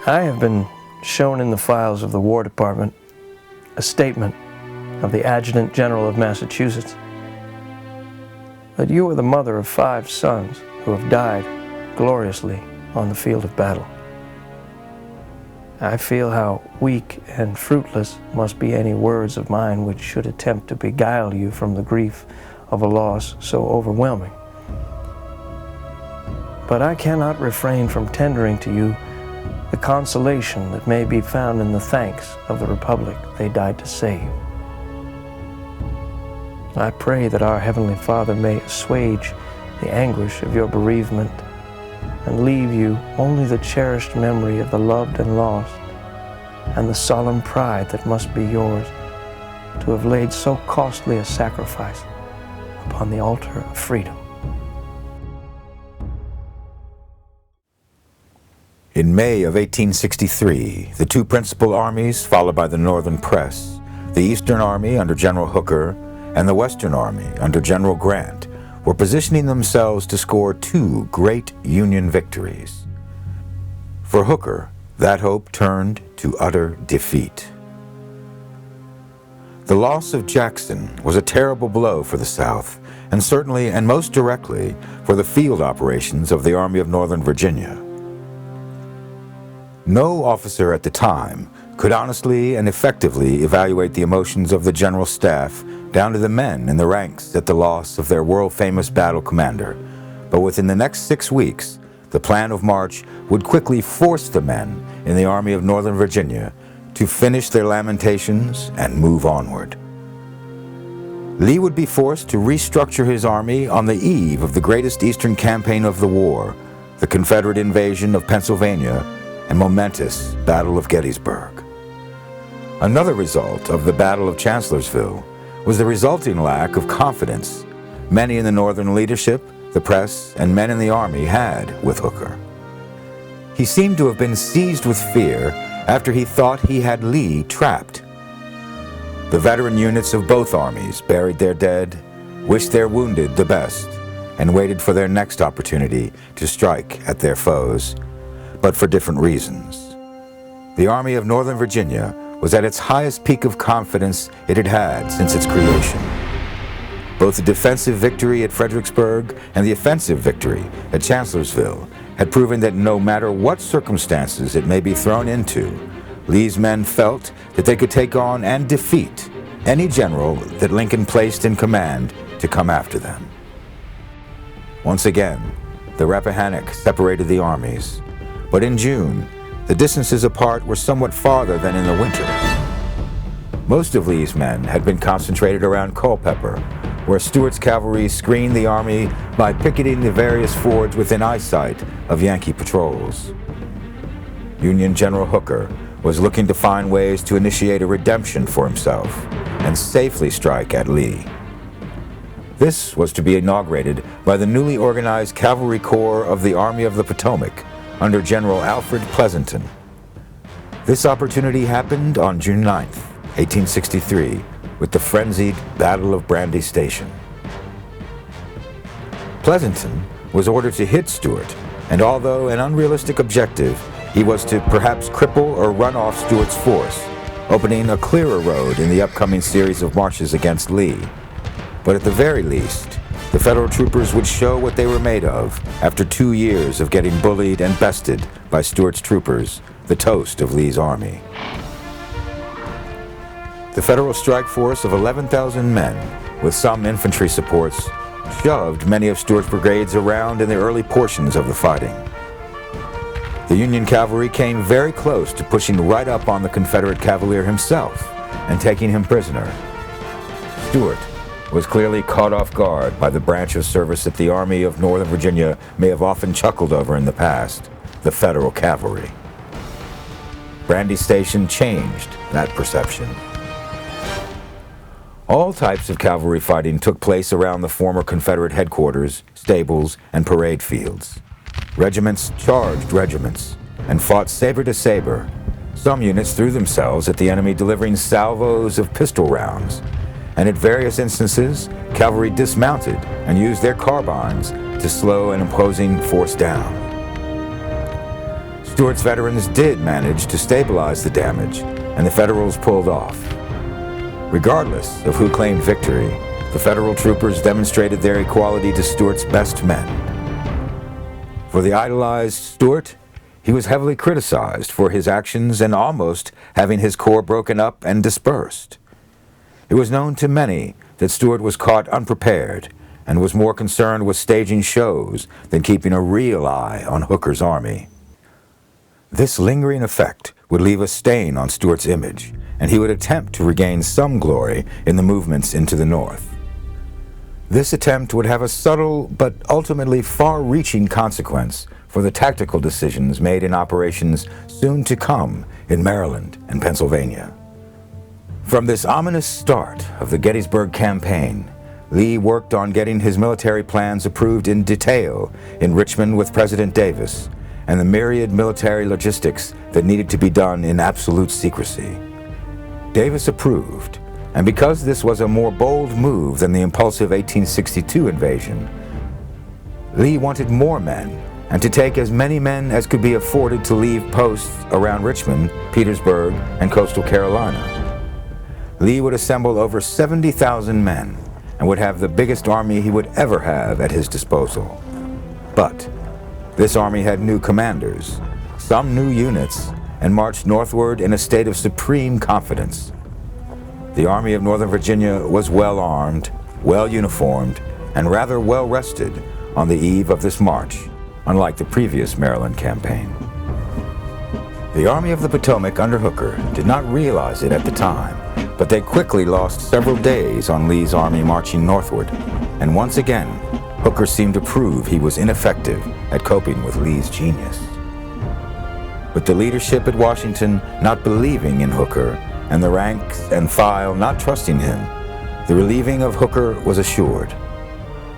I have been shown in the files of the War Department a statement of the Adjutant General of Massachusetts that you are the mother of 5 sons who have died gloriously on the field of battle. I feel how weak and fruitless must be any words of mine which should attempt to beguile you from the grief of a loss so overwhelming. But I cannot refrain from tendering to you the consolation that may be found in the thanks of the Republic they died to save. I pray that our Heavenly Father may assuage the anguish of your bereavement and leave you only the cherished memory of the loved and lost, and the solemn pride that must be yours to have laid so costly a sacrifice upon the altar of freedom. In May of 1863, the 2 principal armies, followed by the Northern Press, the Eastern Army under General Hooker and the Western Army under General Grant, were positioning themselves to score 2 great Union victories. For Hooker, that hope turned to utter defeat. The loss of Jackson was a terrible blow for the South, and certainly and most directly for the field operations of the Army of Northern Virginia. No officer at the time could honestly and effectively evaluate the emotions of the General Staff down to the men in the ranks at the loss of their world-famous battle commander. But within the next 6 weeks, the plan of march would quickly force the men in the Army of Northern Virginia to finish their lamentations and move onward. Lee would be forced to restructure his army on the eve of the greatest Eastern campaign of the war, the Confederate invasion of Pennsylvania and momentous Battle of Gettysburg. Another result of the Battle of Chancellorsville was the resulting lack of confidence many in the Northern leadership, the press, and men in the Army had with Hooker. He seemed to have been seized with fear after he thought he had Lee trapped. The veteran units of both armies buried their dead, wished their wounded the best, and waited for their next opportunity to strike at their foes, but for different reasons. The Army of Northern Virginia was at its highest peak of confidence it had had since its creation. Both the defensive victory at Fredericksburg and the offensive victory at Chancellorsville had proven that no matter what circumstances it may be thrown into, Lee's men felt that they could take on and defeat any general that Lincoln placed in command to come after them. Once again, the Rappahannock separated the armies, but in June, the distances apart were somewhat farther than in the winter. Most of Lee's men had been concentrated around Culpeper, where Stuart's cavalry screened the army by picketing the various fords within eyesight of Yankee patrols. Union General Hooker was looking to find ways to initiate a redemption for himself and safely strike at Lee. This was to be inaugurated by the newly organized Cavalry Corps of the Army of the Potomac under General Alfred Pleasonton. This opportunity happened on June 9th, 1863, with the frenzied Battle of Brandy Station. Pleasonton was ordered to hit Stuart, and although an unrealistic objective, he was to perhaps cripple or run off Stuart's force, opening a clearer road in the upcoming series of marches against Lee. But at the very least, the Federal troopers would show what they were made of after 2 years of getting bullied and bested by Stuart's troopers, the toast of Lee's army. The Federal strike force of 11,000 men, with some infantry supports, shoved many of Stuart's brigades around in the early portions of the fighting. The Union cavalry came very close to pushing right up on the Confederate cavalier himself and taking him prisoner. Stuart was clearly caught off guard by the branch of service that the Army of Northern Virginia may have often chuckled over in the past, the Federal cavalry. Brandy Station changed that perception. All types of cavalry fighting took place around the former Confederate headquarters, stables, and parade fields. Regiments charged regiments and fought saber to saber. Some units threw themselves at the enemy, delivering salvos of pistol rounds. And at various instances, cavalry dismounted and used their carbines to slow an opposing force down. Stuart's veterans did manage to stabilize the damage, and the Federals pulled off. Regardless of who claimed victory, the Federal troopers demonstrated their equality to Stuart's best men. For the idolized Stuart, he was heavily criticized for his actions and almost having his corps broken up and dispersed. It was known to many that Stuart was caught unprepared and was more concerned with staging shows than keeping a real eye on Hooker's army. This lingering effect would leave a stain on Stuart's image, and he would attempt to regain some glory in the movements into the North. This attempt would have a subtle but ultimately far-reaching consequence for the tactical decisions made in operations soon to come in Maryland and Pennsylvania. From this ominous start of the Gettysburg campaign, Lee worked on getting his military plans approved in detail in Richmond with President Davis, and the myriad military logistics that needed to be done in absolute secrecy. Davis approved, and because this was a more bold move than the impulsive 1862 invasion, Lee wanted more men, and to take as many men as could be afforded to leave posts around Richmond, Petersburg, and coastal Carolina. Lee would assemble over 70,000 men and would have the biggest army he would ever have at his disposal. But this army had new commanders, some new units, and marched northward in a state of supreme confidence. The Army of Northern Virginia was well armed, well uniformed, and rather well rested on the eve of this march, unlike the previous Maryland campaign. The Army of the Potomac under Hooker did not realize it at the time, but they quickly lost several days on Lee's army marching northward, and once again, Hooker seemed to prove he was ineffective at coping with Lee's genius. With the leadership at Washington not believing in Hooker, and the ranks and file not trusting him, the relieving of Hooker was assured.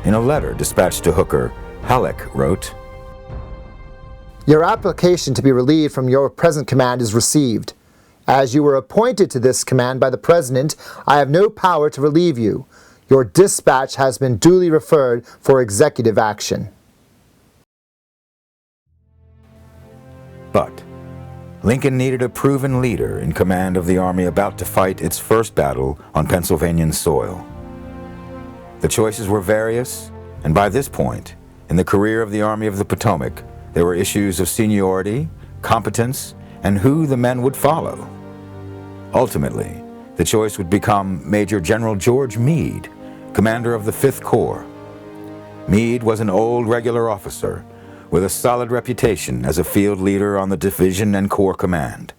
In a letter dispatched to Hooker, Halleck wrote, "Your application to be relieved from your present command is received. As you were appointed to this command by the President, I have no power to relieve you. Your dispatch has been duly referred for executive action." But Lincoln needed a proven leader in command of the army about to fight its first battle on Pennsylvanian soil. The choices were various, and by this point, in the career of the Army of the Potomac, there were issues of seniority, competence, and who the men would follow. Ultimately, the choice would become Major General George Meade, commander of the 5th Corps. Meade was an old regular officer with a solid reputation as a field leader on the division and corps command.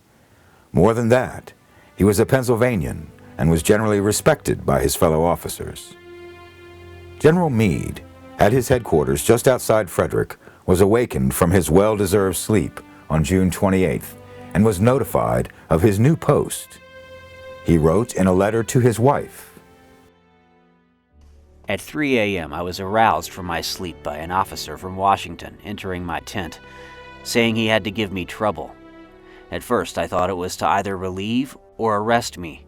More than that, he was a Pennsylvanian and was generally respected by his fellow officers. General Meade, at his headquarters just outside Frederick, was awakened from his well-deserved sleep on June 28th and was notified of his new post. He wrote in a letter to his wife, At 3 a.m., I was aroused from my sleep by an officer from Washington entering my tent, saying he had to give me trouble. At first, I thought it was to either relieve or arrest me.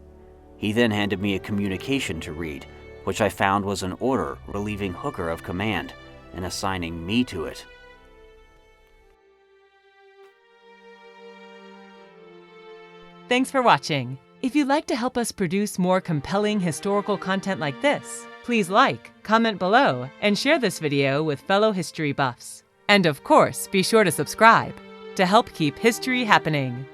He then handed me a communication to read, which I found was an order relieving Hooker of command and assigning me to it. Thanks for watching. If you'd like to help us produce more compelling historical content like this, please like, comment below, and share this video with fellow history buffs. And of course, be sure to subscribe to help keep history happening.